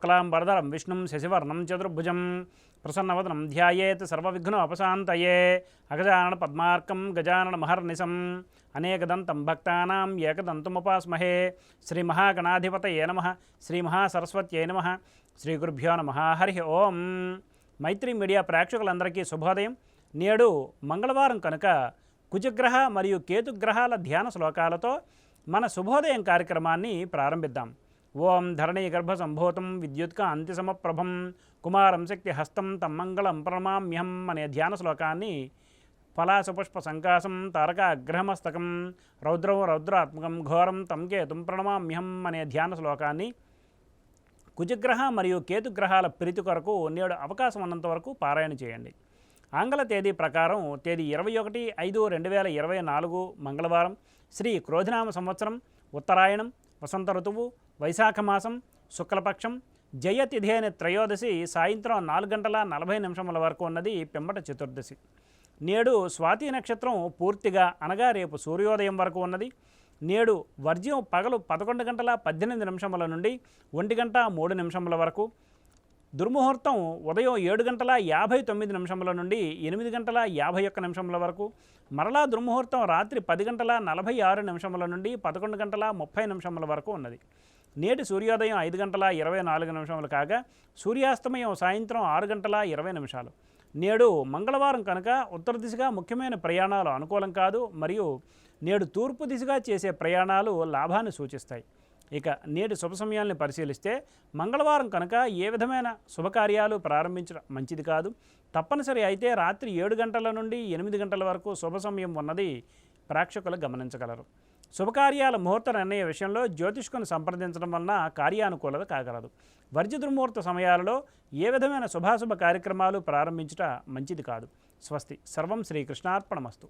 శుక్లాంబరధరం విష్ణుం శశివర్ణం చతుర్భుజం ప్రసన్నవదనం ధ్యాయేత్ సర్వవిఘ్నోపశాంతయే అగజానన పద్మార్కం గజానన మహర్నిశం అనేకదంతం భక్తానాం ఏకదంతముపాస్మహే శ్రీ మహాగణాధిపతయే నమః శ్రీ మహాసరస్వత్యై నమః శ్రీ గురుభ్యో నమః హరి ఓం. మైత్రి మీడియా ప్రేక్షకులందరికీ శుభోదయం. నేడు మంగళవారం కనుక కుజగ్రహ మరియు కేతుగ్రహాల ధ్యాన శ్లోకాలతో మన శుభోదయం కార్యక్రమాన్ని ప్రారంభిద్దాం. ఓం ధరణీ గర్భ సంభూతం విద్యుత్క అంతిసమప్రభం కుమారం శక్తి హస్తం తం మంగళం ప్రణమామ్యహం అనే ధ్యాన శ్లోకాన్ని పలాసపుష్ప సంకాసం తారకాగ్రహమస్తకం రౌద్రం రౌద్రాత్మకం ఘోరం తం కేతుం ప్రణమామ్యహం అనే ధ్యాన శ్లోకాన్ని కుజగ్రహ మరియు కేతుగ్రహాల ప్రీతి కొరకు నేడు అవకాశం ఉన్నంత వరకు పారాయణ చేయండి. ఆంగ్ల తేదీ ప్రకారం తేదీ 21/5/2024 మంగళవారం, శ్రీ క్రోధినామ సంవత్సరం, ఉత్తరాయణం, వసంత ఋతువు, వైశాఖ మాసం, శుక్లపక్షం, జయతిథి అనే త్రయోదశి సాయంత్రం 4:40 వరకు ఉన్నది పిమ్మట చతుర్దశి. నేడు స్వాతి నక్షత్రం పూర్తిగా అనగా రేపు సూర్యోదయం వరకు ఉన్నది. నేడు వర్జ్యం పగలు 11:18 నుండి 1:03 వరకు, దుర్ముహూర్తం ఉదయం 7:59 నుండి 8:51 వరకు, మరలా దుర్ముహూర్తం రాత్రి 10:46 నుండి 11:30 వరకు ఉన్నది. నేటి సూర్యోదయం 5:24 కాగా సూర్యాస్తమయం సాయంత్రం 6:20. నేడు మంగళవారం కనుక ఉత్తర దిశగా ముఖ్యమైన ప్రయాణాలు అనుకూలం కాదు. మరియు నేడు తూర్పు దిశగా చేసే ప్రయాణాలు లాభాన్ని సూచిస్తాయి. ఇక నేటి శుభ సమయాల్ని పరిశీలిస్తే మంగళవారం కనుక ఏ విధమైన శుభకార్యాలు ప్రారంభించడం మంచిది కాదు. తప్పనిసరి అయితే రాత్రి 7 నుండి 8 వరకు శుభ సమయం ఉన్నది ప్రేక్షకులు గమనించగలరు. శుభకార్యాల ముహూర్త నిర్ణయ విషయంలో జ్యోతిష్కుని సంప్రదించడం వలన కార్యానుకూలత కాగలదు. వర్జ్య దుర్ముహూర్త సమయాలలో ఏ విధమైన శుభాశుభ కార్యక్రమాలు ప్రారంభించుట మంచిది కాదు. స్వస్తి. సర్వం శ్రీకృష్ణార్పణమస్తు.